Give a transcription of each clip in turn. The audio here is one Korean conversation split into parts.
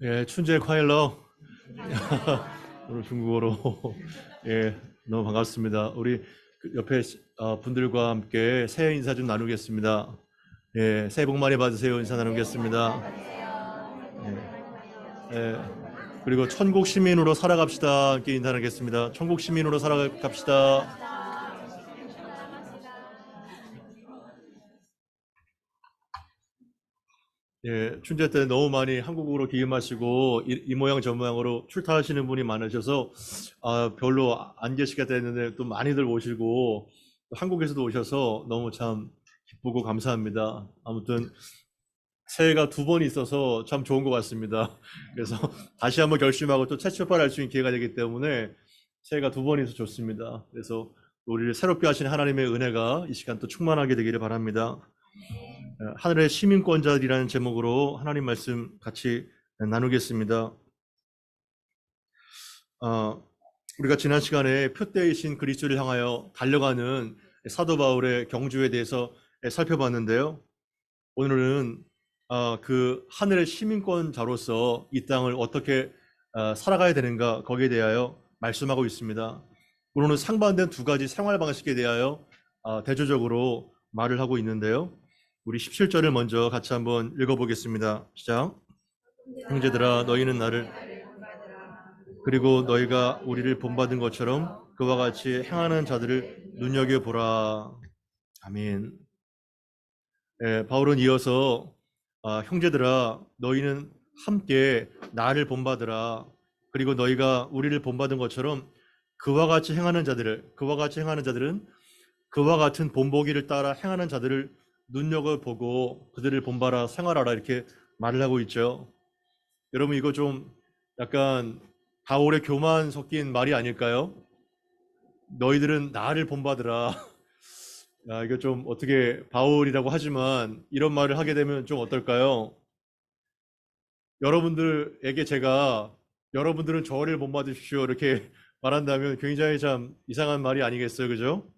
예, 춘제 콰일러. 오늘 중국어로. 예, 너무 반갑습니다. 우리 그 옆에 분들과 함께 새해 인사 좀 나누겠습니다. 예, 새해 복 많이 받으세요. 인사 나누겠습니다. 예, 예, 그리고 천국 시민으로 살아갑시다. 함께 인사 나누겠습니다. 천국 시민으로 살아갑시다. 예, 춘제 때 너무 많이 한국으로 기임하시고 이 모양 저 모양으로 출타하시는 분이 많으셔서 별로 안 계시게 됐는데 또 많이들 오시고 또 한국에서도 오셔서 너무 참 기쁘고 감사합니다. 아무튼 새해가 두 번 있어서 참 좋은 것 같습니다. 그래서 다시 한번 결심하고 또 재출발할 수 있는 기회가 되기 때문에 새해가 두 번 있어서 좋습니다. 그래서 우리를 새롭게 하신 하나님의 은혜가 이 시간 또 충만하게 되기를 바랍니다. 하늘의 시민권자들이라는 제목으로 하나님 말씀 같이 나누겠습니다. 우리가 지난 시간에 표대이신 그리스도를 향하여 달려가는 사도 바울의 경주에 대해서 살펴봤는데요. 오늘은 그 하늘의 시민권자로서 이 땅을 어떻게 살아가야 되는가 거기에 대하여 말씀하고 있습니다. 오늘은 상반된 두 가지 생활 방식에 대하여 대조적으로 말을 하고 있는데요. 우리 17절을 먼저 같이 한번 읽어보겠습니다. 시작. 형제들아 너희는 나를 그리고 너희가 우리를 본받은 것처럼 그와 같이 행하는 자들을 눈여겨보라. 아멘. 예, 바울은 이어서 형제들아 너희는 함께 나를 본받으라. 그리고 너희가 우리를 본받은 것처럼 그와 같이 행하는 자들은 그와 같은 본보기를 따라 행하는 자들을 눈여겨보고 그들을 본받아 생활하라 이렇게 말을 하고 있죠. 여러분 이거 좀 약간 바울의 교만 섞인 말이 아닐까요? 너희들은 나를 본받으라. 이거 좀 어떻게 바울이라고 하지만 이런 말을 하게 되면 좀 어떨까요? 여러분들에게 제가 여러분들은 저를 본받으십시오 이렇게 말한다면 굉장히 참 이상한 말이 아니겠어요, 그죠?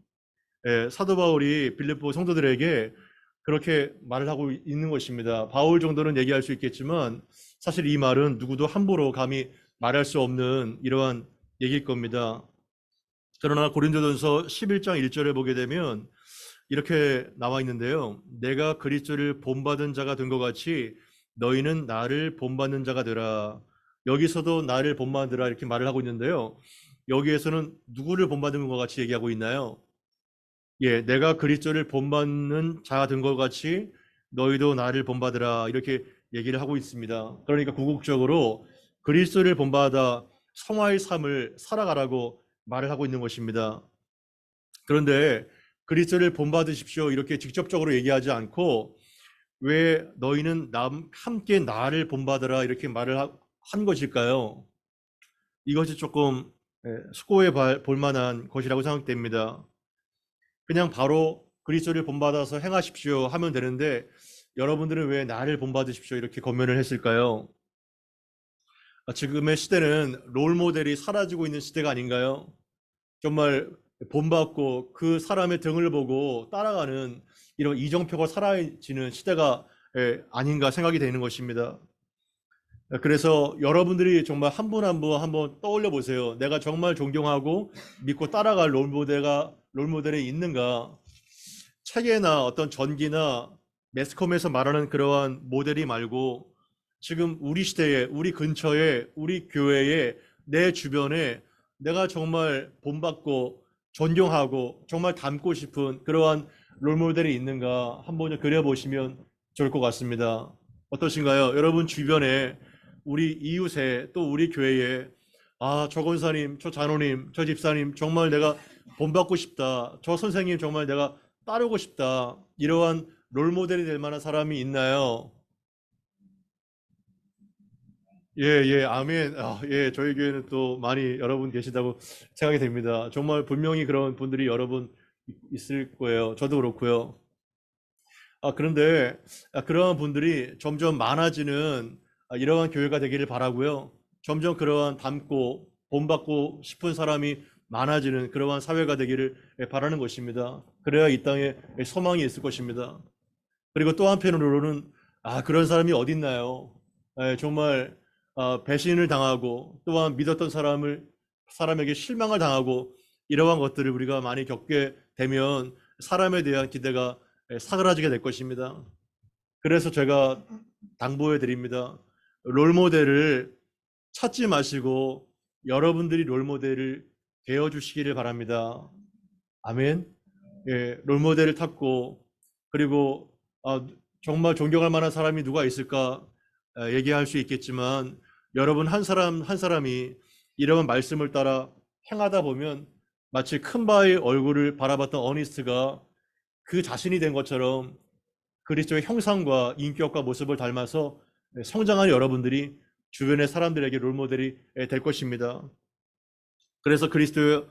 예, 사도 바울이 빌립보 성도들에게 그렇게 말을 하고 있는 것입니다. 바울 정도는 얘기할 수 있겠지만 사실 이 말은 누구도 함부로 감히 말할 수 없는 이러한 얘기일 겁니다. 그러나 고린도전서 11장 1절을 보게 되면 이렇게 나와 있는데요. 내가 그리스도를 본받은 자가 된 것 같이 너희는 나를 본받는 자가 되라. 여기서도 나를 본받으라 이렇게 말을 하고 있는데요. 여기에서는 누구를 본받는 것 같이 얘기하고 있나요? 예, 내가 그리스도를 본받는 자가 된 것 같이 너희도 나를 본받으라 이렇게 얘기를 하고 있습니다. 그러니까 궁극적으로 그리스도를 본받아 성화의 삶을 살아가라고 말을 하고 있는 것입니다. 그런데 그리스도를 본받으십시오 이렇게 직접적으로 얘기하지 않고 왜 너희는 함께 나를 본받으라 이렇게 말을 한 것일까요? 이것이 조금 수고해 볼 만한 것이라고 생각됩니다. 그냥 바로 그리스도를 본받아서 행하십시오 하면 되는데 여러분들은 왜 나를 본받으십시오 이렇게 권면을 했을까요? 지금의 시대는 롤 모델이 사라지고 있는 시대가 아닌가요? 정말 본받고 그 사람의 등을 보고 따라가는 이런 이정표가 사라지는 시대가 아닌가 생각이 되는 것입니다. 그래서 여러분들이 정말 한 분 한 분 한번 떠올려 보세요. 내가 정말 존경하고 믿고 따라갈 롤모델이 있는가? 책이나 어떤 전기나 매스컴에서 말하는 그러한 모델이 말고 지금 우리 시대에, 우리 근처에, 우리 교회에, 내 주변에 내가 정말 본받고 존경하고 정말 닮고 싶은 그러한 롤모델이 있는가 한번 그려보시면 좋을 것 같습니다. 어떠신가요? 여러분 주변에 우리 이웃에 또 우리 교회에 저 권사님, 저 장로님, 저 집사님 정말 내가 본받고 싶다. 저 선생님 정말 내가 따르고 싶다. 이러한 롤모델이 될 만한 사람이 있나요? 예, 예, 아멘. 예, 저희 교회는 또 많이 여러분 계시다고 생각이 됩니다. 정말 분명히 그런 분들이 여러분 있을 거예요. 저도 그렇고요. 그런데 그러한 분들이 점점 많아지는 이러한 교회가 되기를 바라고요. 점점 그러한 닮고 본받고 싶은 사람이 많아지는 그러한 사회가 되기를 바라는 것입니다. 그래야 이 땅에 소망이 있을 것입니다. 그리고 또 한편으로는 그런 사람이 어딨나요? 정말 배신을 당하고 또한 믿었던 사람에게 실망을 당하고 이러한 것들을 우리가 많이 겪게 되면 사람에 대한 기대가 사그라지게 될 것입니다. 그래서 제가 당부해 드립니다. 롤모델을 찾지 마시고 여러분들이 롤모델을 되어 주시기를 바랍니다. 아멘. 예, 롤모델을 찾고 그리고 정말 존경할 만한 사람이 누가 있을까 얘기할 수 있겠지만 여러분 한 사람 한 사람이 이런 말씀을 따라 행하다 보면 마치 큰 바의 얼굴을 바라봤던 어니스트가 그 자신이 된 것처럼 그리스도의 형상과 인격과 모습을 닮아서 성장한 여러분들이 주변의 사람들에게 롤모델이 될 것입니다. 그래서 그리스도의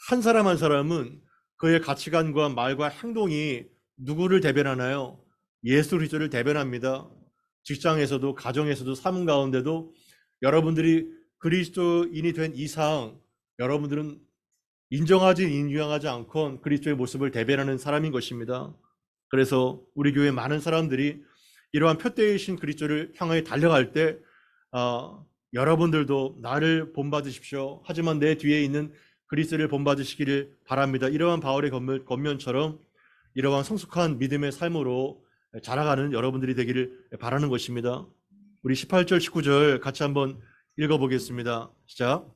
한 사람 한 사람은 그의 가치관과 말과 행동이 누구를 대변하나요? 예수 그리스도를 대변합니다. 직장에서도 가정에서도 삶 가운데도 여러분들이 그리스도인이 된 이상 여러분들은 인정하지 않건 그리스도의 모습을 대변하는 사람인 것입니다. 그래서 우리 교회 많은 사람들이 이러한 표대이신 그리스도를 향해 달려갈 때 여러분들도 나를 본받으십시오. 하지만 내 뒤에 있는 그리스도를 본받으시기를 바랍니다. 이러한 바울의 권면처럼 이러한 성숙한 믿음의 삶으로 자라가는 여러분들이 되기를 바라는 것입니다. 우리 18절 19절 같이 한번 읽어보겠습니다. 시작.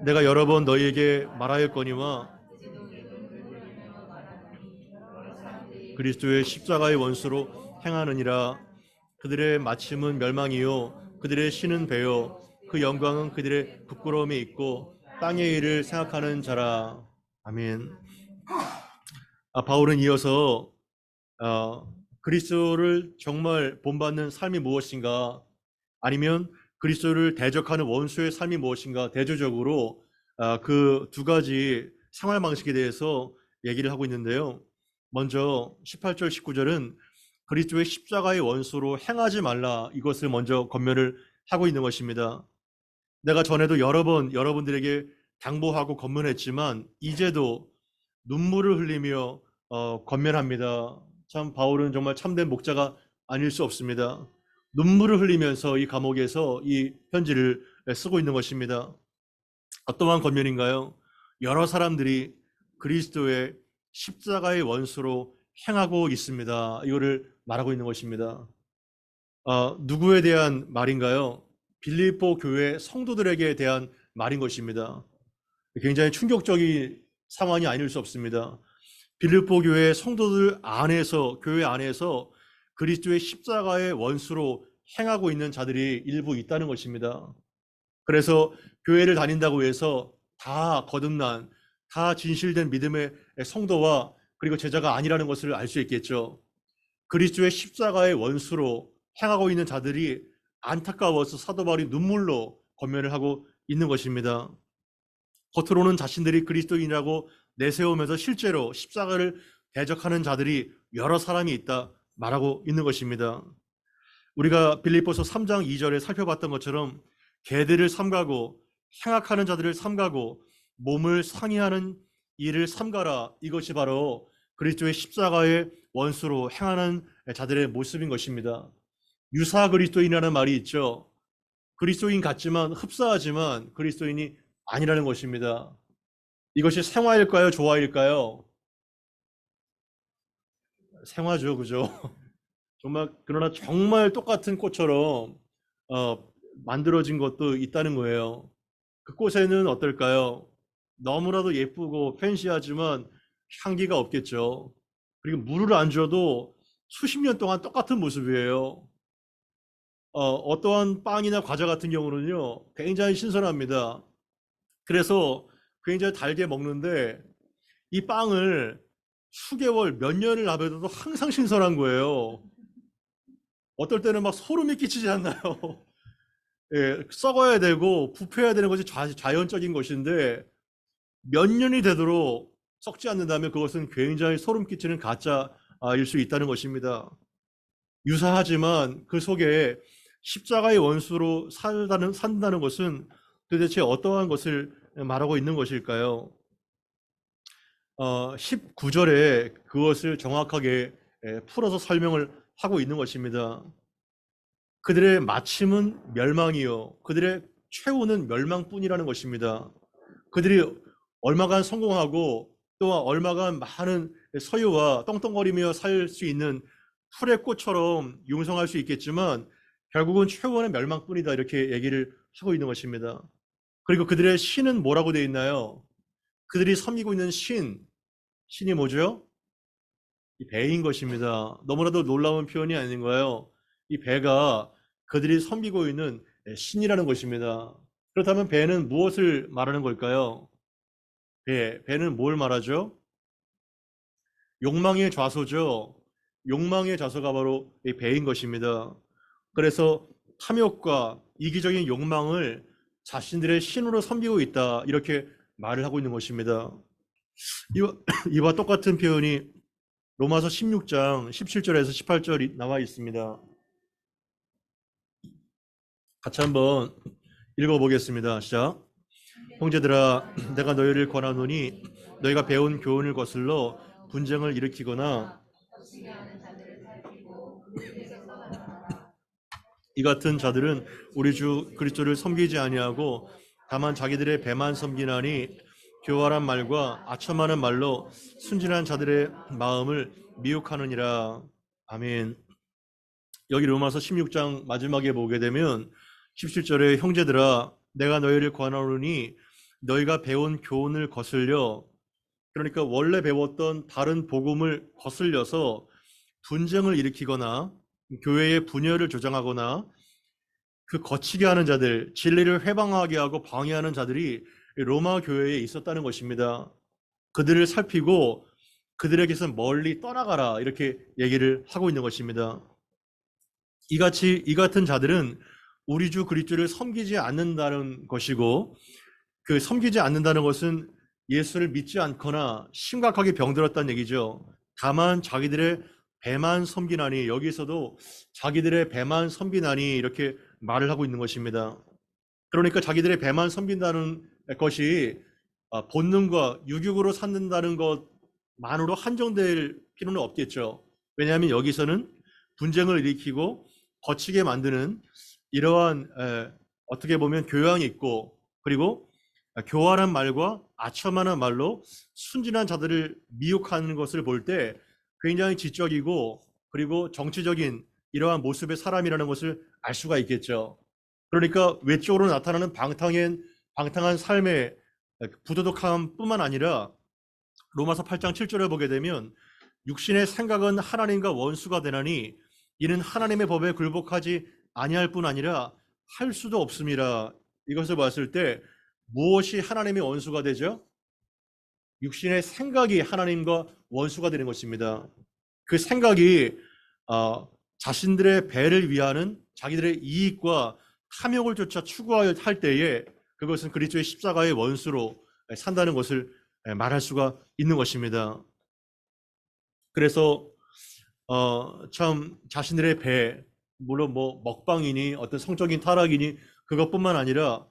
내가 여러 번 너희에게 말하였거니와 그리스도의 십자가의 원수로 행하느니라. 그들의 마침은 멸망이요 그들의 신은 배요 그 영광은 그들의 부끄러움에 있고 땅의 일을 생각하는 자라. 아멘. 바울은 이어서 그리스도를 정말 본받는 삶이 무엇인가 아니면 그리스도를 대적하는 원수의 삶이 무엇인가 대조적으로 그 두 가지 생활 방식에 대해서 얘기를 하고 있는데요. 먼저 18절 19절은 그리스도의 십자가의 원수로 행하지 말라 이것을 먼저 권면을 하고 있는 것입니다. 내가 전에도 여러 번 여러분들에게 당부하고 권면했지만 이제도 눈물을 흘리며 권면합니다. 참 바울은 정말 참된 목자가 아닐 수 없습니다. 눈물을 흘리면서 이 감옥에서 이 편지를 쓰고 있는 것입니다. 어떠한 권면인가요? 여러 사람들이 그리스도의 십자가의 원수로 행하고 있습니다. 이거를 말하고 있는 것입니다. 누구에 대한 말인가요? 빌립보 교회 성도들에게 대한 말인 것입니다. 굉장히 충격적인 상황이 아닐 수 없습니다. 빌립보 교회 성도들 안에서 교회 안에서 그리스도의 십자가의 원수로 행하고 있는 자들이 일부 있다는 것입니다. 그래서 교회를 다닌다고 해서 다 거듭난 다 진실된 믿음의 성도와 그리고 제자가 아니라는 것을 알 수 있겠죠. 그리스도의 십자가의 원수로 행하고 있는 자들이 안타까워서 사도 바울이 눈물로 권면을 하고 있는 것입니다. 겉으로는 자신들이 그리스도인이라고 내세우면서 실제로 십자가를 대적하는 자들이 여러 사람이 있다 말하고 있는 것입니다. 우리가 빌립보서 3장 2절에 살펴봤던 것처럼 개들을 삼가고 행악하는 자들을 삼가고 몸을 상해하는 일을 삼가라. 이것이 바로 그리스도의 십자가의 원수로 행하는 자들의 모습인 것입니다. 유사 그리스도인이라는 말이 있죠. 그리스도인 같지만 흡사하지만 그리스도인이 아니라는 것입니다. 이것이 생화일까요? 조화일까요? 생화죠, 그죠? 정말 그러나 정말 똑같은 꽃처럼 만들어진 것도 있다는 거예요. 그 꽃에는 어떨까요? 너무나도 예쁘고 팬시하지만 향기가 없겠죠. 그리고 물을 안 줘도 수십 년 동안 똑같은 모습이에요. 어떠한 빵이나 과자 같은 경우는요, 굉장히 신선합니다. 그래서 굉장히 달게 먹는데 이 빵을 수개월, 몇 년을 놔둬도 항상 신선한 거예요. 어떨 때는 막 소름이 끼치지 않나요? 예, 썩어야 되고 부패해야 되는 것이 자연적인 것인데 몇 년이 되도록 썩지 않는다면 그것은 굉장히 소름 끼치는 가짜일 수 있다는 것입니다. 유사하지만 그 속에 십자가의 원수로 산다는 것은 도대체 어떠한 것을 말하고 있는 것일까요? 19절에 그것을 정확하게 풀어서 설명을 하고 있는 것입니다. 그들의 마침은 멸망이요 그들의 최후는 멸망뿐이라는 것입니다. 그들이 얼마간 성공하고 또 얼마간 많은 서유와 떵떵거리며 살 수 있는 풀의 꽃처럼 융성할 수 있겠지만 결국은 최후는 멸망뿐이다 이렇게 얘기를 하고 있는 것입니다. 그리고 그들의 신은 뭐라고 되어 있나요? 그들이 섬기고 있는 신이 뭐죠? 이 배인 것입니다. 너무나도 놀라운 표현이 아닌가요? 이 배가 그들이 섬기고 있는 신이라는 것입니다. 그렇다면 배는 무엇을 말하는 걸까요? 배는 뭘 말하죠? 욕망의 좌소죠. 욕망의 좌소가 바로 이 배인 것입니다. 그래서 탐욕과 이기적인 욕망을 자신들의 신으로 섬기고 있다. 이렇게 말을 하고 있는 것입니다. 이와 똑같은 표현이 로마서 16장 17절에서 18절이 나와 있습니다. 같이 한번 읽어보겠습니다. 시작. 형제들아, 내가 너희를 권하노니 너희가 배운 교훈을 거슬러 분쟁을 일으키거나 이 같은 자들은 우리 주 그리스도를 섬기지 아니하고 다만 자기들의 배만 섬기나니 교활한 말과 아첨하는 말로 순진한 자들의 마음을 미혹하느니라. 아멘. 여기 로마서 16장 마지막에 보게 되면 17절에 형제들아 내가 너희를 권하노니 너희가 배운 교훈을 거슬려, 그러니까 원래 배웠던 다른 복음을 거슬려서 분쟁을 일으키거나 교회의 분열을 조장하거나 그 거치게 하는 자들, 진리를 회방하게 하고 방해하는 자들이 로마 교회에 있었다는 것입니다. 그들을 살피고 그들에게서 멀리 떠나가라 이렇게 얘기를 하고 있는 것입니다. 이 같은 자들은 우리 주 그리스도를 섬기지 않는다는 것이고, 그 섬기지 않는다는 것은 예수를 믿지 않거나 심각하게 병들었다는 얘기죠. 다만 자기들의 배만 섬기나니, 여기서도 자기들의 배만 섬기나니 이렇게 말을 하고 있는 것입니다. 그러니까 자기들의 배만 섬긴다는 것이 본능과 유격으로 삼는다는 것만으로 한정될 필요는 없겠죠. 왜냐하면 여기서는 분쟁을 일으키고 거치게 만드는 이러한 어떻게 보면 교양이 있고, 그리고 교활한 말과 아첨하는 말로 순진한 자들을 미혹하는 것을 볼 때 굉장히 지적이고 그리고 정치적인 이러한 모습의 사람이라는 것을 알 수가 있겠죠. 그러니까 외적으로 나타나는 방탕한 삶의 부도덕함뿐만 아니라 로마서 8장 7절에 보게 되면 육신의 생각은 하나님과 원수가 되나니 이는 하나님의 법에 굴복하지 아니할 뿐 아니라 할 수도 없습니다. 이것을 봤을 때 무엇이 하나님의 원수가 되죠? 육신의 생각이 하나님과 원수가 되는 것입니다. 그 생각이 자신들의 배를 위하는 자기들의 이익과 탐욕을 쫓아 추구할 때에 그것은 그리스도의 십자가의 원수로 산다는 것을 말할 수가 있는 것입니다. 그래서 참 자신들의 배, 물론 뭐 먹방이니 어떤 성적인 타락이니 그것뿐만 아니라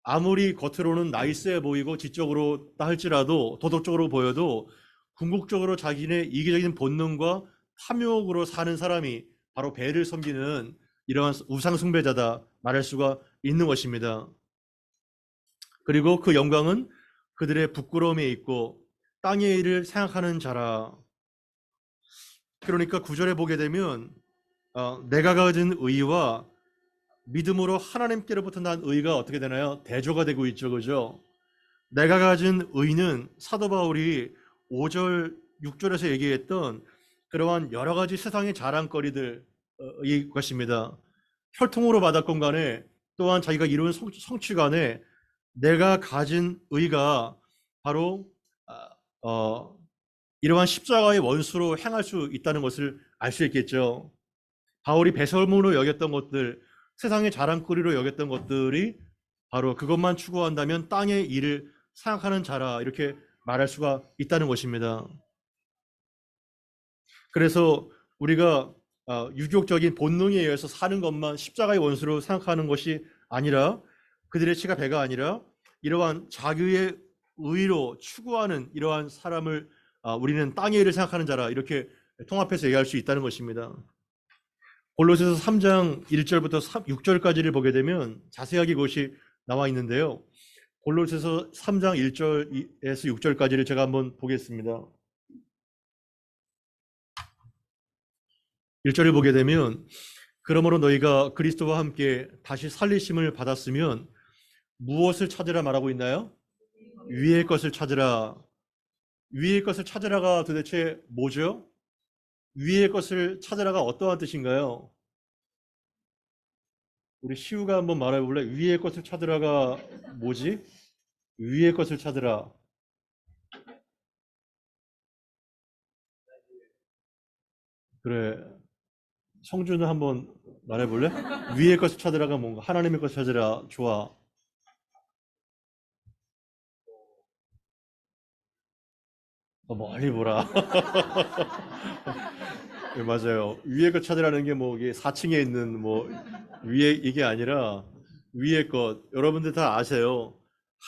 아무리 겉으로는 나이스해 보이고 지적으로 할지라도 도덕적으로 보여도 궁극적으로 자기네 이기적인 본능과 탐욕으로 사는 사람이 바로 배를 섬기는 이러한 우상 숭배자다 말할 수가 있는 것입니다. 그리고 그 영광은 그들의 부끄러움에 있고 땅의 일을 생각하는 자라. 그러니까 9절에 보게 되면 내가 가진 의와 믿음으로 하나님께로부터 난 의가 어떻게 되나요? 대조가 되고 있죠. 그죠? 내가 가진 의는 사도 바울이 5절, 6절에서 얘기했던 그러한 여러 가지 세상의 자랑거리들 이 것입니다. 혈통으로 받았건 간에 또한 자기가 이룬 성취 간에 내가 가진 의가 바로 이러한 십자가의 원수로 행할 수 있다는 것을 알 수 있겠죠. 바울이 배설물로 여겼던 것들, 세상의 자랑거리로 여겼던 것들이 바로 그것만 추구한다면 땅의 일을 생각하는 자라 이렇게 말할 수가 있다는 것입니다. 그래서 우리가 유교적인 본능에 의해서 사는 것만 십자가의 원수로 생각하는 것이 아니라, 그들의 치가 배가 아니라 이러한 자기의 의로 추구하는 이러한 사람을 우리는 땅의 일을 생각하는 자라 이렇게 통합해서 얘기할 수 있다는 것입니다. 골로새서 3장 1절부터 6절까지를 보게 되면 자세하게 그것이 나와 있는데요. 골로새서 3장 1절에서 6절까지를 제가 한번 보겠습니다. 1절을 보게 되면 그러므로 너희가 그리스도와 함께 다시 살리심을 받았으면 무엇을 찾으라 말하고 있나요? 위의 것을 찾으라. 위의 것을 찾으라가 도대체 뭐죠? 위의 것을 찾으라가 어떠한 뜻인가요? 우리 시우가 한번 말해 볼래? 위의 것을 찾으라가 뭐지? 위의 것을 찾으라. 그래. 성준은 한번 말해 볼래? 위의 것을 찾으라가 뭔가? 하나님의 것을 찾으라. 좋아. 멀리 보라. 네, 맞아요. 위의 것 찾으라는 게 뭐 이게 4층에 있는 뭐 위에 이게 아니라 위의 것. 여러분들 다 아세요.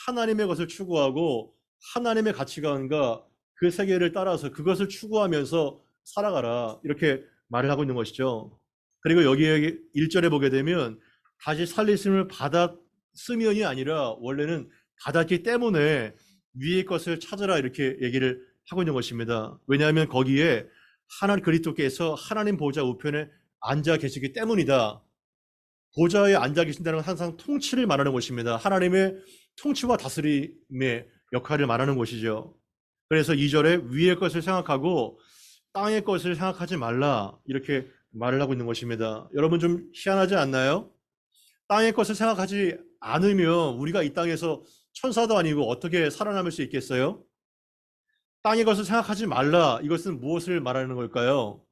하나님의 것을 추구하고 하나님의 가치관과 그 세계를 따라서 그것을 추구하면서 살아가라. 이렇게 말을 하고 있는 것이죠. 그리고 여기에 1절에 보게 되면 다시 살리심을 받았으면이 아니라 원래는 받았기 때문에 위의 것을 찾으라 이렇게 얘기를 하고 있는 것입니다. 왜냐하면 거기에 하나님 그리스도께서 하나님 보좌 우편에 앉아 계시기 때문이다. 보좌에 앉아 계신다는 건 항상 통치를 말하는 것입니다. 하나님의 통치와 다스림의 역할을 말하는 것이죠. 그래서 2절에 위의 것을 생각하고 땅의 것을 생각하지 말라 이렇게 말을 하고 있는 것입니다. 여러분 좀 희한하지 않나요? 땅의 것을 생각하지 않으면 우리가 이 땅에서 천사도 아니고 어떻게 살아남을 수 있겠어요? 땅의 것을 생각하지 말라. 이것은 무엇을 말하는 걸까요?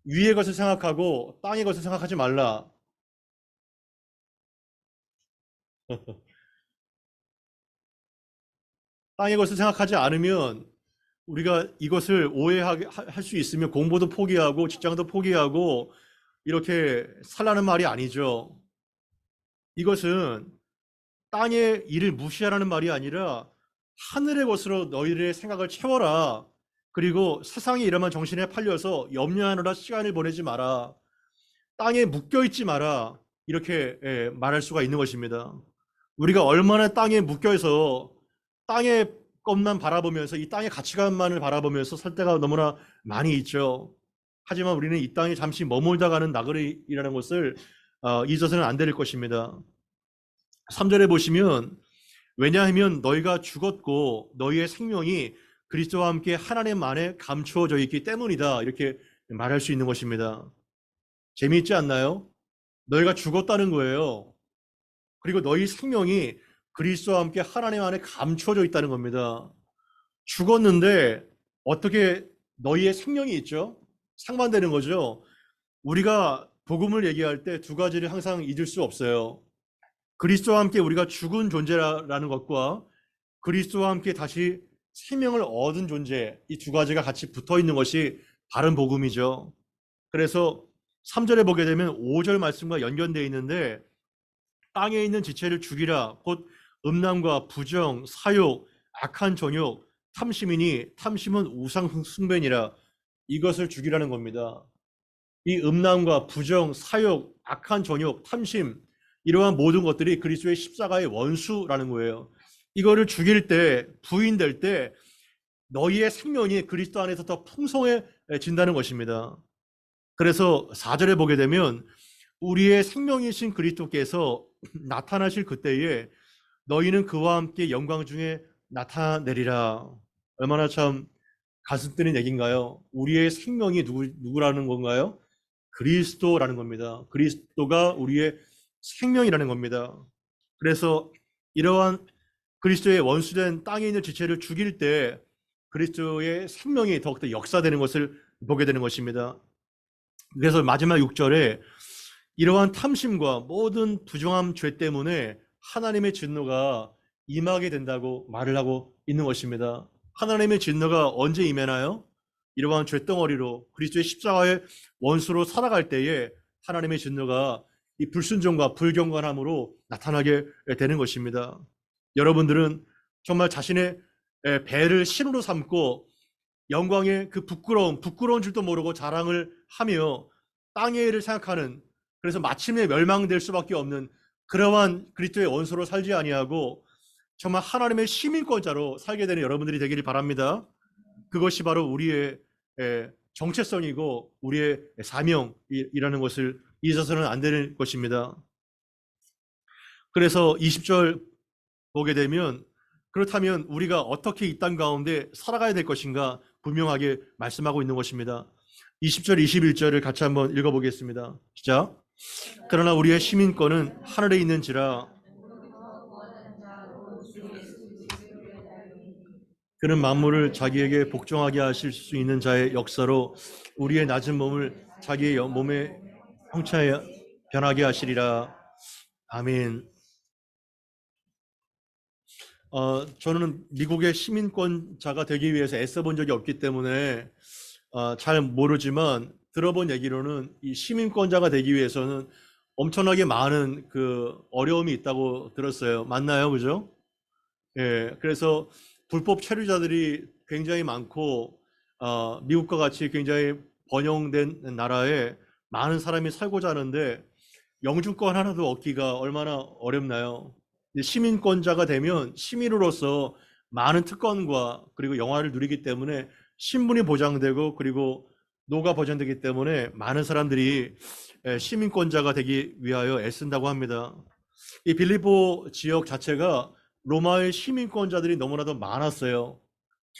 위의 것을 생각하고 땅의 것을 생각하지 말라. 땅의 것을 생각하지 않으면 우리가 이것을 오해할 수 있으면 공부도 포기하고 직장도 포기하고 이렇게 살라는 말이 아니죠. 이것은 땅의 일을 무시하라는 말이 아니라 하늘의 것으로 너희의 생각을 채워라. 그리고 세상의 일에만 정신에 팔려서 염려하느라 시간을 보내지 마라. 땅에 묶여 있지 마라. 이렇게 말할 수가 있는 것입니다. 우리가 얼마나 땅에 묶여 있어 땅의 것만 바라보면서 이 땅의 가치관만을 바라보면서 살 때가 너무나 많이 있죠. 하지만 우리는 이 땅에 잠시 머물다 가는 나그네이라는 것을 잊어서는 안 될 것입니다. 3절에 보시면 왜냐하면 너희가 죽었고 너희의 생명이 그리스도와 함께 하나님 안에 감추어져 있기 때문이다. 이렇게 말할 수 있는 것입니다. 재미있지 않나요? 너희가 죽었다는 거예요. 그리고 너희 생명이 그리스도와 함께 하나님 안에 감추어져 있다는 겁니다. 죽었는데 어떻게 너희의 생명이 있죠? 상반되는 거죠. 우리가 복음을 얘기할 때 두 가지를 항상 잊을 수 없어요. 그리스도와 함께 우리가 죽은 존재라는 것과 그리스도와 함께 다시 생명을 얻은 존재, 이 두 가지가 같이 붙어 있는 것이 바른 복음이죠. 그래서 3절에 보게 되면 5절 말씀과 연결되어 있는데 땅에 있는 지체를 죽이라 곧 음란과 부정, 사욕, 악한 정욕, 탐심이니 탐심은 우상 숭배니라 이것을 죽이라는 겁니다. 이 음란과 부정, 사욕, 악한 정욕, 탐심 이러한 모든 것들이 그리스도의 십자가의 원수라는 거예요. 이거를 죽일 때 부인될 때 너희의 생명이 그리스도 안에서 더 풍성해진다는 것입니다. 그래서 4절에 보게 되면 우리의 생명이신 그리스도께서 나타나실 그때에 너희는 그와 함께 영광 중에 나타내리라. 얼마나 참 가슴 뛰는 얘기인가요? 우리의 생명이 누구라는 건가요? 그리스도라는 겁니다. 그리스도가 우리의 생명이라는 겁니다. 그래서 이러한 그리스도의 원수된 땅에 있는 지체를 죽일 때 그리스도의 생명이 더욱더 역사되는 것을 보게 되는 것입니다. 그래서 마지막 6절에 이러한 탐심과 모든 부정함 죄 때문에 하나님의 진노가 임하게 된다고 말을 하고 있는 것입니다. 하나님의 진노가 언제 임하나요? 이러한 죄덩어리로 그리스도의 십자가의 원수로 살아갈 때에 하나님의 진노가 이 불순종과 불경건함으로 나타나게 되는 것입니다. 여러분들은 정말 자신의 배를 신으로 삼고 영광의 그 부끄러운 줄도 모르고 자랑을 하며 땅의 일을 생각하는, 그래서 마침내 멸망될 수밖에 없는 그러한 그리스도의 원수로 살지 아니하고 정말 하나님의 시민권자로 살게 되는 여러분들이 되기를 바랍니다. 그것이 바로 우리의 정체성이고 우리의 사명이라는 것을 잊어서는 안 되는 것입니다. 그래서 20절 보게 되면, 그렇다면 우리가 어떻게 이 땅 가운데 살아가야 될 것인가 분명하게 말씀하고 있는 것입니다. 20절, 21절을 같이 한번 읽어보겠습니다. 시작. 그러나 우리의 시민권은 하늘에 있는지라. 그는 만물을 자기에게 복종하게 하실 수 있는 자의 역사로 우리의 낮은 몸을 자기의 몸의 형체에 변하게 하시리라. 아멘. 저는 미국의 시민권자가 되기 위해서 애써본 적이 없기 때문에 잘 모르지만, 들어본 얘기로는 이 시민권자가 되기 위해서는 엄청나게 많은 그 어려움이 있다고 들었어요. 맞나요? 그죠? 예, 그래서 불법 체류자들이 굉장히 많고, 미국과 같이 굉장히 번영된 나라에 많은 사람이 살고자 하는데 영주권 하나도 얻기가 얼마나 어렵나요? 시민권자가 되면 시민으로서 많은 특권과 그리고 영화를 누리기 때문에 신분이 보장되고 그리고 노가 보장되기 때문에 많은 사람들이 시민권자가 되기 위하여 애쓴다고 합니다. 이 빌립보 지역 자체가 로마의 시민권자들이 너무나도 많았어요.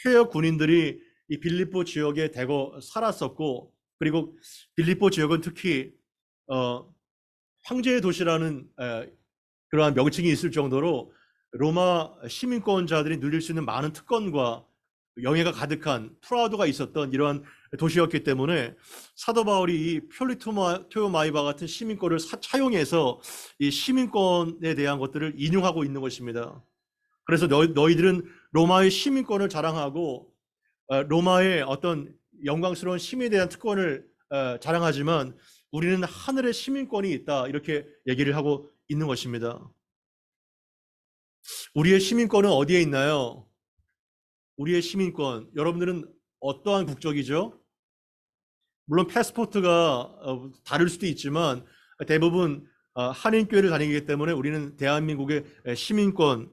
퇴역 군인들이 이 빌립보 지역에 대거 살았었고, 그리고 빌립보 지역은 특히 황제의 도시라는 그러한 명칭이 있을 정도로 로마 시민권자들이 누릴 수 있는 많은 특권과 영예가 가득한 프라우드가 있었던 이러한 도시였기 때문에 사도 바울이 이 폴리토마이바 같은 시민권을 차용해서 이 시민권에 대한 것들을 인용하고 있는 것입니다. 그래서 너희들은 로마의 시민권을 자랑하고 로마의 어떤 영광스러운 시민에 대한 특권을 자랑하지만 우리는 하늘의 시민권이 있다, 이렇게 얘기를 하고 있는 것입니다. 우리의 시민권은 어디에 있나요? 우리의 시민권, 여러분들은 어떠한 국적이죠? 물론 패스포트가 다를 수도 있지만 대부분 한인교회를 다니기 때문에 우리는 대한민국의 시민권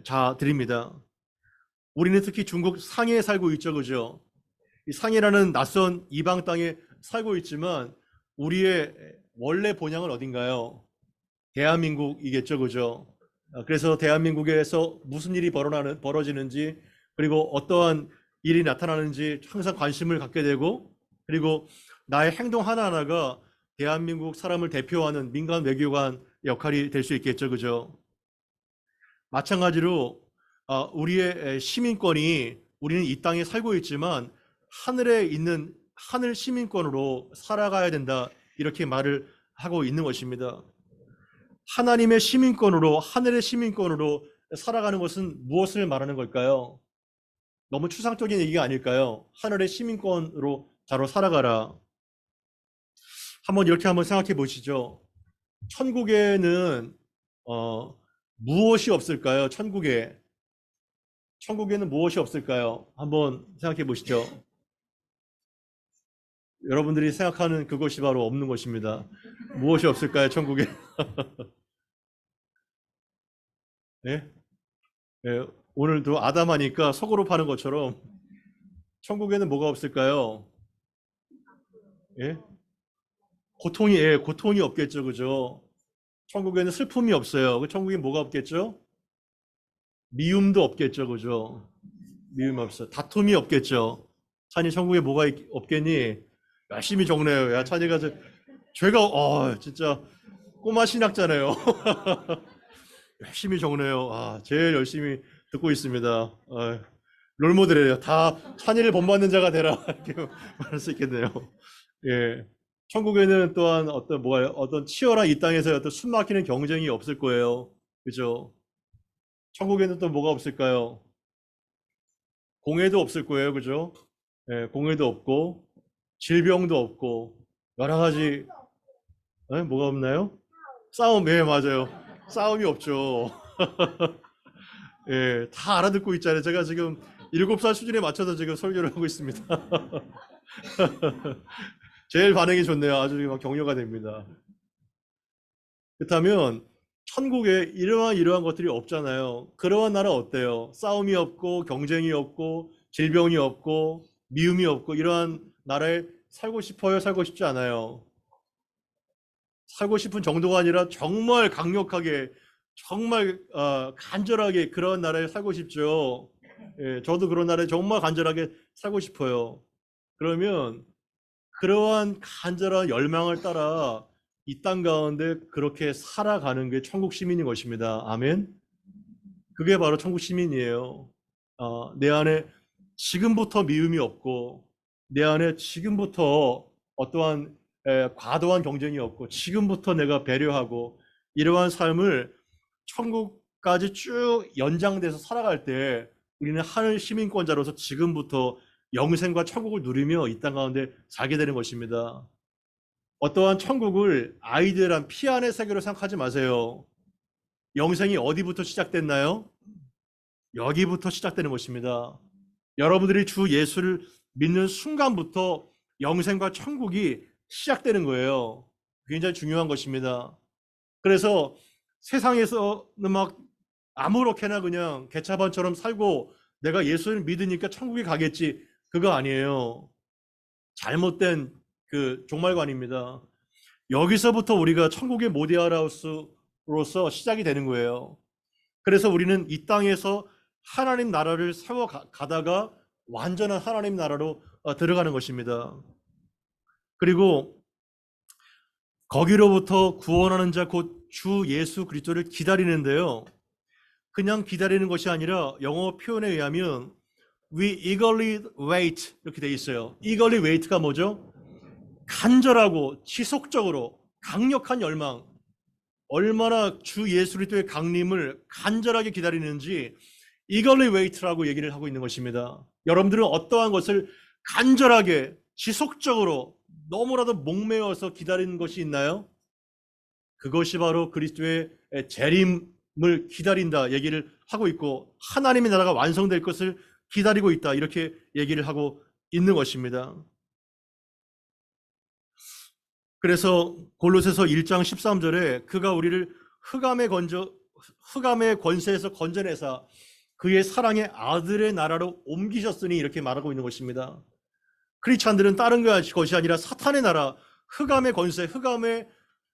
자들입니다. 우리는 특히 중국 상해에 살고 있죠, 그죠? 이 상해라는 낯선 이방 땅에 살고 있지만 우리의 원래 본향은 어딘가요? 대한민국이겠죠, 그죠? 그래서 대한민국에서 무슨 일이 벌어지는지, 그리고 어떠한 일이 나타나는지 항상 관심을 갖게 되고, 그리고 나의 행동 하나하나가 대한민국 사람을 대표하는 민간 외교관 역할이 될 수 있겠죠, 그죠? 마찬가지로 우리의 시민권이, 우리는 이 땅에 살고 있지만 하늘에 있는 하늘 시민권으로 살아가야 된다, 이렇게 말을 하고 있는 것입니다. 하나님의 시민권으로, 하늘의 시민권으로 살아가는 것은 무엇을 말하는 걸까요? 너무 추상적인 얘기가 아닐까요? 하늘의 시민권으로 자로 살아가라. 한번 이렇게 한번 생각해 보시죠. 천국에는 무엇이 없을까요? 천국에는 무엇이 없을까요? 한번 생각해 보시죠. 여러분들이 생각하는 그것이 바로 없는 것입니다. 무엇이 없을까요, 천국에? 네? 네, 오늘도 아담하니까 속으로 파는 것처럼 천국에는 뭐가 없을까요? 예? 고통이 없겠죠, 그죠? 천국에는 슬픔이 없어요. 그 천국에 뭐가 없겠죠? 미움도 없겠죠, 그죠? 미움이 없어. 다툼이 없겠죠. 찬이, 천국에 뭐가 없겠니? 열심히 적네요. 야, 찬이가 죄가 진짜 꼬마 신학자네요. 열심히 적네요. 제일 열심히 듣고 있습니다. 롤모델이에요. 다 찬이를 본받는 자가 되라, 이렇게 말할 수 있겠네요. 예. 천국에는 또한 어떤 치열한 이 땅에서의 어떤 숨막히는 경쟁이 없을 거예요. 그죠? 천국에는 또 뭐가 없을까요? 공해도 없을 거예요. 그죠? 예, 공해도 없고, 질병도 없고, 여러 가지, 뭐가 없나요? 싸움, 예, 맞아요. 싸움이 없죠. 예, 다 알아듣고 있잖아요. 제가 지금 7살 수준에 맞춰서 지금 설교를 하고 있습니다. 제일 반응이 좋네요. 아주 막 격려가 됩니다. 그렇다면 천국에 이러한 것들이 없잖아요. 그러한 나라 어때요? 싸움이 없고 경쟁이 없고 질병이 없고 미움이 없고 이러한 나라에 살고 싶어요? 살고 싶지 않아요? 살고 싶은 정도가 아니라 정말 강력하게 정말 간절하게 그런 나라에 살고 싶죠. 예, 저도 그런 나라에 정말 간절하게 살고 싶어요. 그러면 그러한 간절한 열망을 따라 이 땅 가운데 그렇게 살아가는 게 천국 시민인 것입니다. 아멘. 그게 바로 천국 시민이에요. 내 안에 지금부터 미움이 없고 내 안에 지금부터 어떠한 과도한 경쟁이 없고 지금부터 내가 배려하고 이러한 삶을 천국까지 쭉 연장돼서 살아갈 때 우리는 하늘 시민권자로서 지금부터 영생과 천국을 누리며 이 땅 가운데 살게 되는 것입니다. 어떠한 천국을 아이들한 피안의 세계로 생각하지 마세요. 영생이 어디부터 시작됐나요? 여기부터 시작되는 것입니다. 여러분들이 주 예수를 믿는 순간부터 영생과 천국이 시작되는 거예요. 굉장히 중요한 것입니다. 그래서 세상에서는 막 아무렇게나 그냥 개차반처럼 살고 내가 예수를 믿으니까 천국에 가겠지. 그거 아니에요. 잘못된 그 종말관입니다. 여기서부터 우리가 천국의 모디아라우스로서 시작이 되는 거예요. 그래서 우리는 이 땅에서 하나님 나라를 세워 가다가 완전한 하나님 나라로 들어가는 것입니다. 그리고 거기로부터 구원하는 자 곧 주 예수 그리스도를 기다리는데요. 그냥 기다리는 것이 아니라 영어 표현에 의하면 we eagerly wait 이렇게 돼 있어요. eagerly wait가 뭐죠? 간절하고 지속적으로 강력한 열망, 얼마나 주 예수 그리스도의 강림을 간절하게 기다리는지 eagerly wait라고 얘기를 하고 있는 것입니다. 여러분들은 어떠한 것을 간절하게 지속적으로 너무나도 목매어서 기다리는 것이 있나요? 그것이 바로 그리스도의 재림을 기다린다 얘기를 하고 있고 하나님의 나라가 완성될 것을 기다리고 있다 이렇게 얘기를 하고 있는 것입니다. 그래서 골로새서 1장 13절에 그가 우리를 흑암의 권세에서 건져내사 그의 사랑의 아들의 나라로 옮기셨으니 이렇게 말하고 있는 것입니다. 크리스찬들은 다른 것이 아니라 사탄의 나라, 흑암의 권세, 흑암의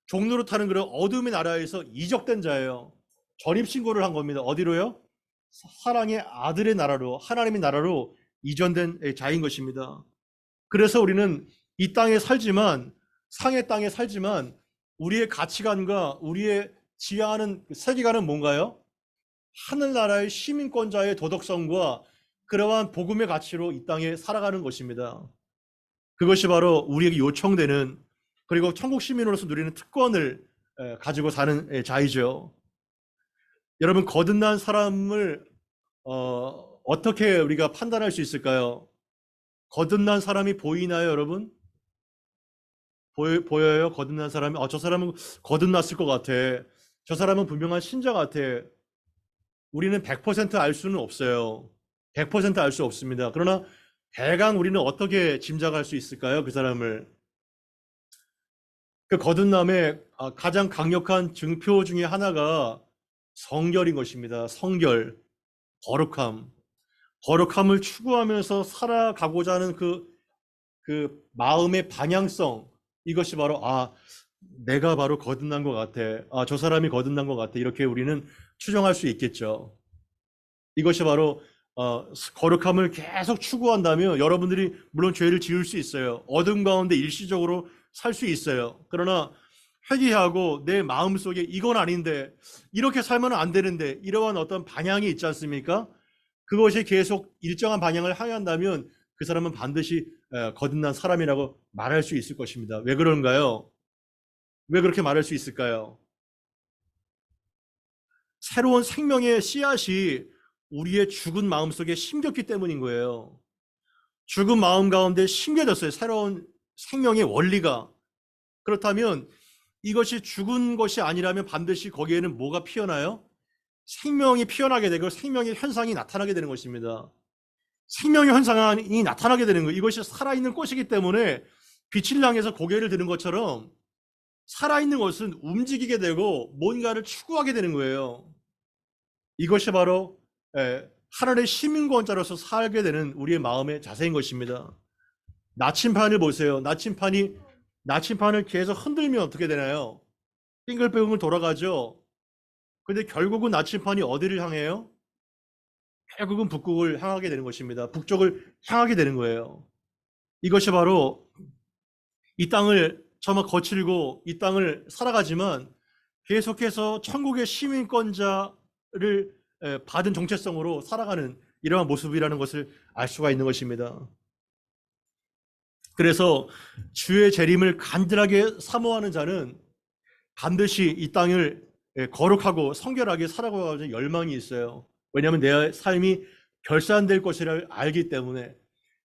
종로로 타는 그런 어둠의 나라에서 이적된 자예요. 전입신고를 한 겁니다. 어디로요? 사랑의 아들의 나라로, 하나님의 나라로 이전된 자인 것입니다. 그래서 우리는 이 땅에 살지만, 상의 땅에 살지만 우리의 가치관과 우리의 지향하는 세계관은 뭔가요? 하늘나라의 시민권자의 도덕성과 그러한 복음의 가치로 이 땅에 살아가는 것입니다. 그것이 바로 우리에게 요청되는 그리고 천국 시민으로서 누리는 특권을 가지고 사는 자이죠. 여러분 거듭난 사람을 어떻게 우리가 판단할 수 있을까요? 거듭난 사람이 보이나요, 여러분? 보여요? 거듭난 사람이 저 사람은 거듭났을 것 같아. 저 사람은 분명한 신자 같아. 우리는 100% 알 수는 없어요. 100% 알 수 없습니다. 그러나 대강 우리는 어떻게 짐작할 수 있을까요? 그 사람을. 그 거듭남의 가장 강력한 증표 중에 하나가 성결인 것입니다. 성결, 거룩함. 거룩함을 추구하면서 살아가고자 하는 그 마음의 방향성. 이것이 바로 내가 바로 거듭난 것 같아. 저 사람이 거듭난 것 같아. 이렇게 우리는 추정할 수 있겠죠. 이것이 바로 거룩함을 계속 추구한다면 여러분들이 물론 죄를 지을 수 있어요. 어둠 가운데 일시적으로 살 수 있어요. 그러나 회개하고 내 마음속에 이건 아닌데 이렇게 살면 안 되는데 이러한 어떤 방향이 있지 않습니까? 그것이 계속 일정한 방향을 향한다면 그 사람은 반드시 거듭난 사람이라고 말할 수 있을 것입니다. 왜 그런가요? 왜 그렇게 말할 수 있을까요? 새로운 생명의 씨앗이 우리의 죽은 마음 속에 심겼기 때문인 거예요. 죽은 마음 가운데 심겨졌어요. 새로운 생명의 원리가. 그렇다면 이것이 죽은 것이 아니라면 반드시 거기에는 뭐가 피어나요? 생명이 피어나게 되고 생명의 현상이 나타나게 되는 것입니다. 생명의 현상이 나타나게 되는 거예요. 이것이 살아있는 꽃이기 때문에 빛을 향해서 고개를 드는 것처럼 살아있는 것은 움직이게 되고 뭔가를 추구하게 되는 거예요. 이것이 바로 하늘의 시민권자로서 살게 되는 우리의 마음의 자세인 것입니다. 나침판을 보세요. 나침판을 계속 흔들면 어떻게 되나요? 빙글빙글 돌아가죠. 근데 결국은 나침판이 어디를 향해요? 결국은 북극을 향하게 되는 것입니다. 북쪽을 향하게 되는 거예요. 이것이 바로 이 땅을 정말 거칠고 이 땅을 살아가지만 계속해서 천국의 시민권자를 받은 정체성으로 살아가는 이러한 모습이라는 것을 알 수가 있는 것입니다. 그래서 주의 재림을 간절하게 사모하는 자는 반드시 이 땅을 거룩하고 성결하게 살아가는 열망이 있어요. 왜냐하면 내 삶이 결산될 것이라 알기 때문에.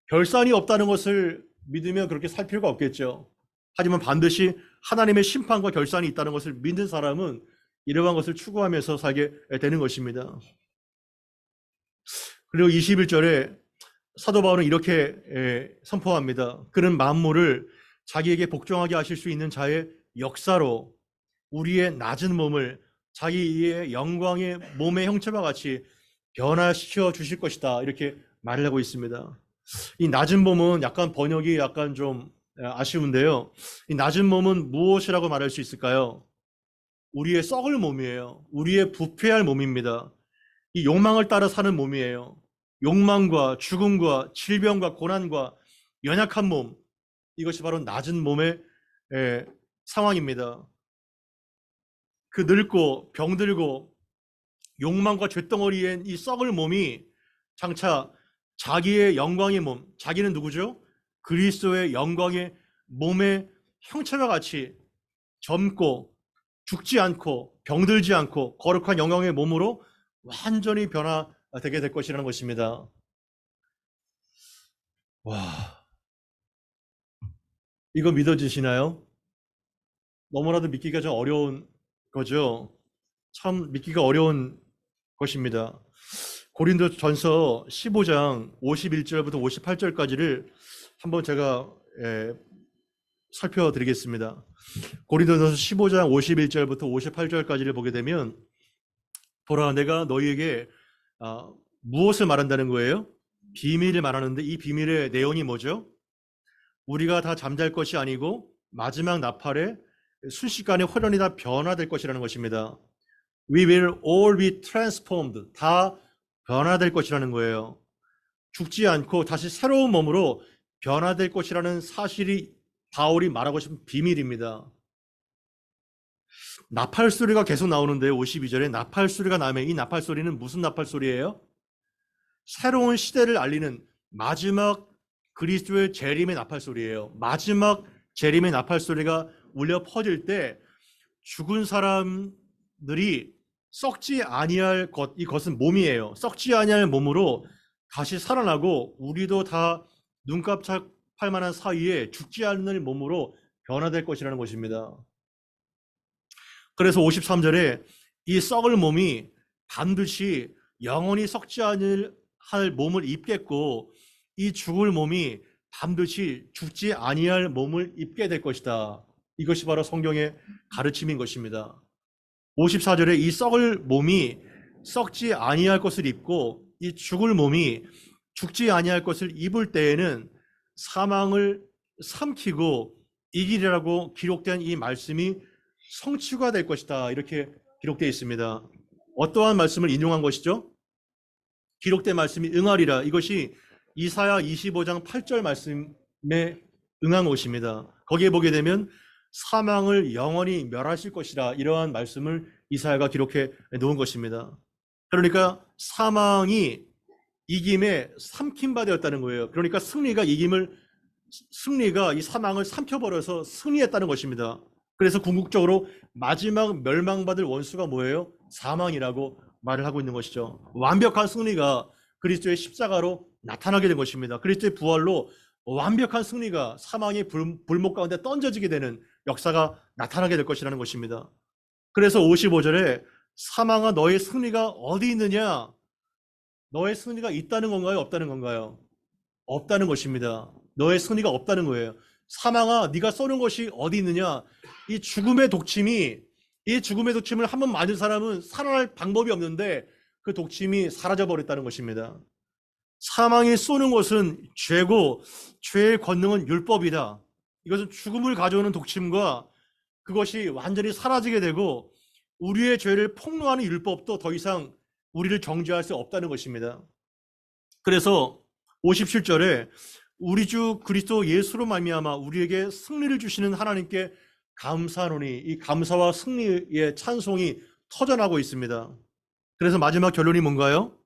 결산이 없다는 것을 믿으면 그렇게 살 필요가 없겠죠. 하지만 반드시 하나님의 심판과 결산이 있다는 것을 믿는 사람은 이러한 것을 추구하면서 살게 되는 것입니다. 그리고 21절에 사도 바울은 이렇게 선포합니다. 그는 만물을 자기에게 복종하게 하실 수 있는 자의 역사로 우리의 낮은 몸을 자기의 영광의 몸의 형체와 같이 변화시켜 주실 것이다. 이렇게 말을 하고 있습니다. 이 낮은 몸은 약간 번역이 약간 좀 아쉬운데요. 이 낮은 몸은 무엇이라고 말할 수 있을까요? 우리의 썩을 몸이에요. 우리의 부패할 몸입니다. 이 욕망을 따라 사는 몸이에요. 욕망과 죽음과 질병과 고난과 연약한 몸, 이것이 바로 낮은 몸의 상황입니다. 그 늙고 병들고 욕망과 쇳덩어리엔 이 썩을 몸이 장차 자기의 영광의 몸, 자기는 누구죠? 그리스도의 영광의 몸의 형체와 같이 젊고 죽지 않고 병들지 않고 거룩한 영광의 몸으로 완전히 변화되게 될 것이라는 것입니다. 와, 이거 믿어지시나요? 너무나도 믿기가 좀 어려운 거죠. 참 믿기가 어려운 것입니다. 고린도전서 15장 51절부터 58절까지를 한번 제가 살펴드리겠습니다. 고린도전서 15장 51절부터 58절까지를 보게 되면 보라 내가 너희에게 무엇을 말한다는 거예요? 비밀을 말하는데 이 비밀의 내용이 뭐죠? 우리가 다 잠잘 것이 아니고 마지막 나팔에 순식간에 홀연히 다 변화될 것이라는 것입니다. We will all be transformed. 다 변화될 것이라는 거예요. 죽지 않고 다시 새로운 몸으로 변화될 것이라는 사실이 바울이 말하고 싶은 비밀입니다. 나팔 소리가 계속 나오는데 52절에 나팔 소리가 나면 이 나팔 소리는 무슨 나팔 소리예요? 새로운 시대를 알리는 마지막 그리스도의 재림의 나팔 소리예요. 마지막 재림의 나팔 소리가 울려 퍼질 때 죽은 사람들이 썩지 아니할 것, 이것은 몸이에요. 썩지 아니할 몸으로 다시 살아나고 우리도 다 눈 깜짝할 만한 사이에 죽지 않는 몸으로 변화될 것이라는 것입니다. 그래서 53절에 이 썩을 몸이 반드시 영원히 썩지 않을 몸을 입겠고 이 죽을 몸이 반드시 죽지 아니할 몸을 입게 될 것이다. 이것이 바로 성경의 가르침인 것입니다. 54절에 이 썩을 몸이 썩지 아니할 것을 입고 이 죽을 몸이 죽지 아니할 것을 입을 때에는 사망을 삼키고 이기리라고 기록된 이 말씀이 성취가 될 것이다. 이렇게 기록되어 있습니다. 어떠한 말씀을 인용한 것이죠? 기록된 말씀이 응하리라. 이것이 이사야 25장 8절 말씀에 응한 것입니다. 거기에 보게 되면 사망을 영원히 멸하실 것이라 이러한 말씀을 이사야가 기록해 놓은 것입니다. 그러니까 사망이 이김에 삼킴바 되었다는 거예요. 그러니까 승리가 이 사망을 삼켜버려서 승리했다는 것입니다. 그래서 궁극적으로 마지막 멸망받을 원수가 뭐예요? 사망이라고 말을 하고 있는 것이죠. 완벽한 승리가 그리스도의 십자가로 나타나게 된 것입니다. 그리스도의 부활로 완벽한 승리가 사망의 불목 가운데 던져지게 되는 역사가 나타나게 될 것이라는 것입니다. 그래서 55절에 사망아 너의 승리가 어디 있느냐? 너의 승리가 있다는 건가요? 없다는 건가요? 없다는 것입니다. 너의 승리가 없다는 거예요. 사망아, 네가 쏘는 것이 어디 있느냐? 이 죽음의 독침을 한번 맞은 사람은 살아날 방법이 없는데 그 독침이 사라져 버렸다는 것입니다. 사망이 쏘는 것은 죄고 죄의 권능은 율법이다. 이것은 죽음을 가져오는 독침과 그것이 완전히 사라지게 되고 우리의 죄를 폭로하는 율법도 더 이상 우리를 정죄할 수 없다는 것입니다. 그래서 57절에 우리 주 그리스도 예수로 말미암아 우리에게 승리를 주시는 하나님께 감사하노니, 이 감사와 승리의 찬송이 터져나고 있습니다. 그래서 마지막 결론이 뭔가요?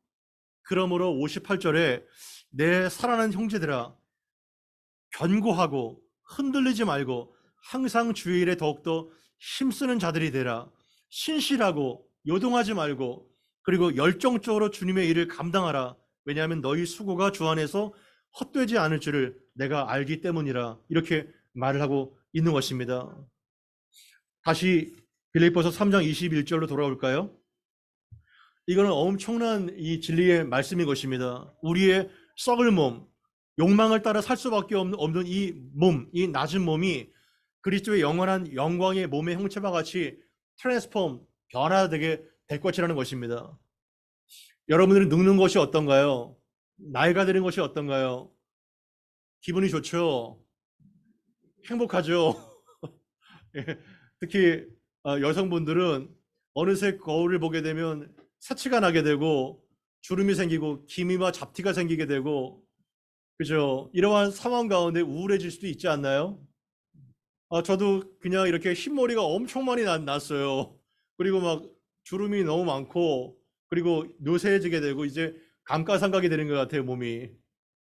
그러므로 58절에 내 사랑하는 형제들아, 견고하고 흔들리지 말고 항상 주의 일에 더욱더 힘쓰는 자들이 되라. 신실하고 요동하지 말고 그리고 열정적으로 주님의 일을 감당하라. 왜냐하면 너희 수고가 주 안에서 헛되지 않을 줄을 내가 알기 때문이라. 이렇게 말을 하고 있는 것입니다. 다시 빌립보서 3장 21절로 돌아올까요? 이거는 엄청난 이 진리의 말씀인 것입니다. 우리의 썩을 몸, 욕망을 따라 살 수밖에 없는 이 몸, 이 낮은 몸이 그리스도의 영원한 영광의 몸의 형체와 같이 트랜스폼, 변화되게 될 것이라는 것입니다. 여러분들은 늙는 것이 어떤가요? 나이가 드는 것이 어떤가요? 기분이 좋죠? 행복하죠? 특히 여성분들은 어느새 거울을 보게 되면 새치가 나게 되고 주름이 생기고 기미와 잡티가 생기게 되고, 그죠? 이러한 상황 가운데 우울해질 수도 있지 않나요? 저도 그냥 이렇게 흰머리가 엄청 많이 났어요. 그리고 막 주름이 너무 많고, 그리고 노쇠해지게 되고, 이제 감가상각이 되는 것 같아요, 몸이.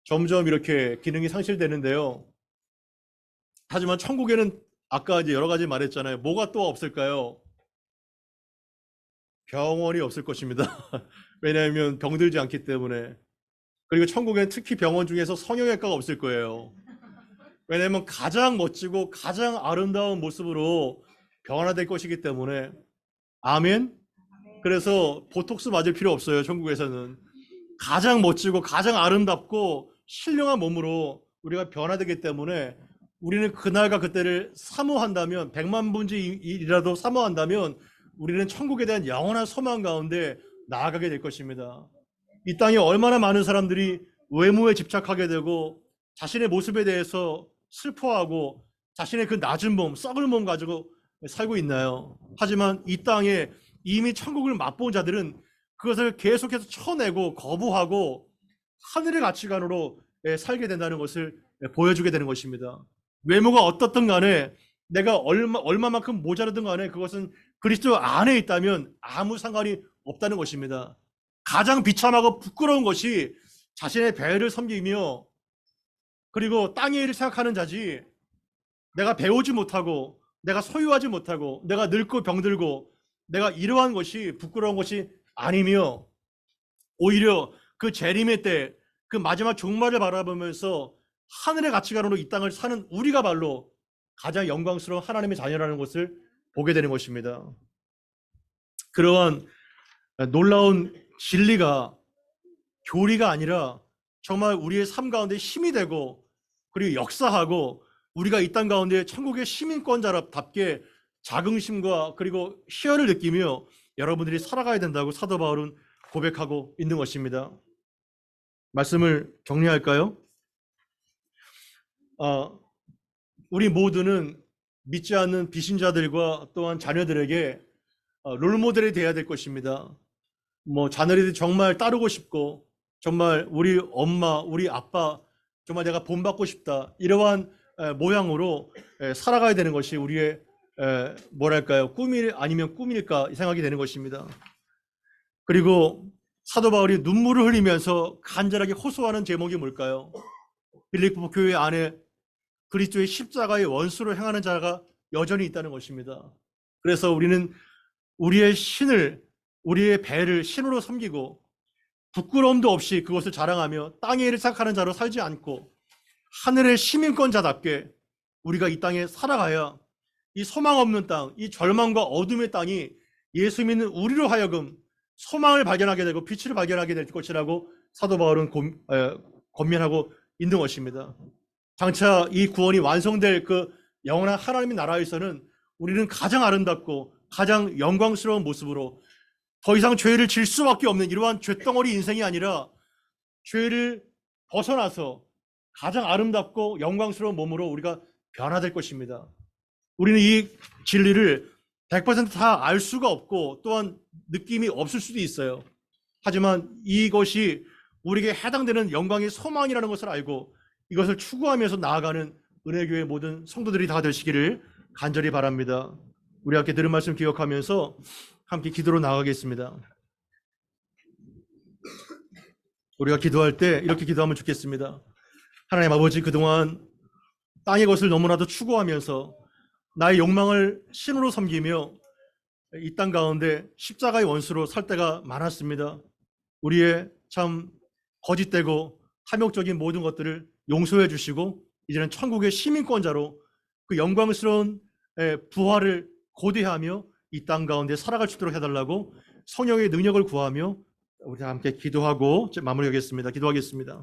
점점 이렇게 기능이 상실되는데요. 하지만 천국에는 아까 이제 여러 가지 말했잖아요. 뭐가 또 없을까요? 병원이 없을 것입니다. 왜냐하면 병들지 않기 때문에. 그리고 천국엔 특히 병원 중에서 성형외과가 없을 거예요. 왜냐하면 가장 멋지고 가장 아름다운 모습으로 변화될 것이기 때문에. 아멘. 그래서 보톡스 맞을 필요 없어요. 천국에서는 가장 멋지고 가장 아름답고 신령한 몸으로 우리가 변화되기 때문에 우리는 그날과 그때를 사모한다면, 100만 분의 1이라도 사모한다면 우리는 천국에 대한 영원한 소망 가운데 나아가게 될 것입니다. 이 땅에 얼마나 많은 사람들이 외모에 집착하게 되고 자신의 모습에 대해서 슬퍼하고 자신의 그 낮은 몸, 썩을 몸 가지고 살고 있나요? 하지만 이 땅에 이미 천국을 맛본 자들은 그것을 계속해서 쳐내고 거부하고 하늘의 가치관으로 살게 된다는 것을 보여주게 되는 것입니다. 외모가 어떻든 간에 내가 얼마만큼 모자라든 간에 그것은 그리스도 안에 있다면 아무 상관이 없다는 것입니다. 가장 비참하고 부끄러운 것이 자신의 배를 섬기며 그리고 땅의 일을 생각하는 자지, 내가 배우지 못하고 내가 소유하지 못하고 내가 늙고 병들고 내가 이러한 것이 부끄러운 것이 아니며, 오히려 그 재림의 때 그 마지막 종말을 바라보면서 하늘의 가치관으로 이 땅을 사는 우리가 발로 가장 영광스러운 하나님의 자녀라는 것을 보게 되는 것입니다. 그러한 놀라운 진리가 교리가 아니라 정말 우리의 삶 가운데 힘이 되고 그리고 역사하고 우리가 이 땅 가운데 천국의 시민권자답게 자긍심과 그리고 희열을 느끼며 여러분들이 살아가야 된다고 사도 바울은 고백하고 있는 것입니다. 말씀을 정리할까요? 우리 모두는 믿지 않는 비신자들과 또한 자녀들에게 롤모델이 되어야 될 것입니다. 자녀들이 정말 따르고 싶고 정말 우리 엄마, 우리 아빠 정말 내가 본받고 싶다, 이러한 모양으로 살아가야 되는 것이 우리의 꿈이 아니면 꿈일까 생각이 되는 것입니다. 그리고 사도 바울이 눈물을 흘리면서 간절하게 호소하는 제목이 뭘까요? 빌립보 교회 안에 그리스도의 십자가의 원수로 행하는 자가 여전히 있다는 것입니다. 그래서 우리는 우리의 신을, 우리의 배를 신으로 섬기고 부끄러움도 없이 그것을 자랑하며 땅의 일을 생각하는 자로 살지 않고 하늘의 시민권자답게 우리가 이 땅에 살아가야 이 소망 없는 땅, 이 절망과 어둠의 땅이 예수 믿는 우리로 하여금 소망을 발견하게 되고 빛을 발견하게 될 것이라고 사도 바울은 권면하고 있는 것입니다. 장차 이 구원이 완성될 그 영원한 하나님의 나라에서는 우리는 가장 아름답고 가장 영광스러운 모습으로 더 이상 죄를 질 수밖에 없는 이러한 죄덩어리 인생이 아니라 죄를 벗어나서 가장 아름답고 영광스러운 몸으로 우리가 변화될 것입니다. 우리는 이 진리를 100%다 알 수가 없고 또한 느낌이 없을 수도 있어요. 하지만 이것이 우리에게 해당되는 영광의 소망이라는 것을 알고 이것을 추구하면서 나아가는 은혜교회 모든 성도들이 다 되시기를 간절히 바랍니다. 우리 함께 들은 말씀 기억하면서 함께 기도로 나가겠습니다. 우리가 기도할 때 이렇게 기도하면 좋겠습니다. 하나님 아버지, 그동안 땅의 것을 너무나도 추구하면서 나의 욕망을 신으로 섬기며 이 땅 가운데 십자가의 원수로 살 때가 많았습니다. 우리의 참 거짓되고 탐욕적인 모든 것들을 용서해 주시고 이제는 천국의 시민권자로 그 영광스러운 부활을 고대하며 이 땅 가운데 살아갈 수 있도록 해달라고 성령의 능력을 구하며 우리 함께 기도하고 마무리하겠습니다. 기도하겠습니다.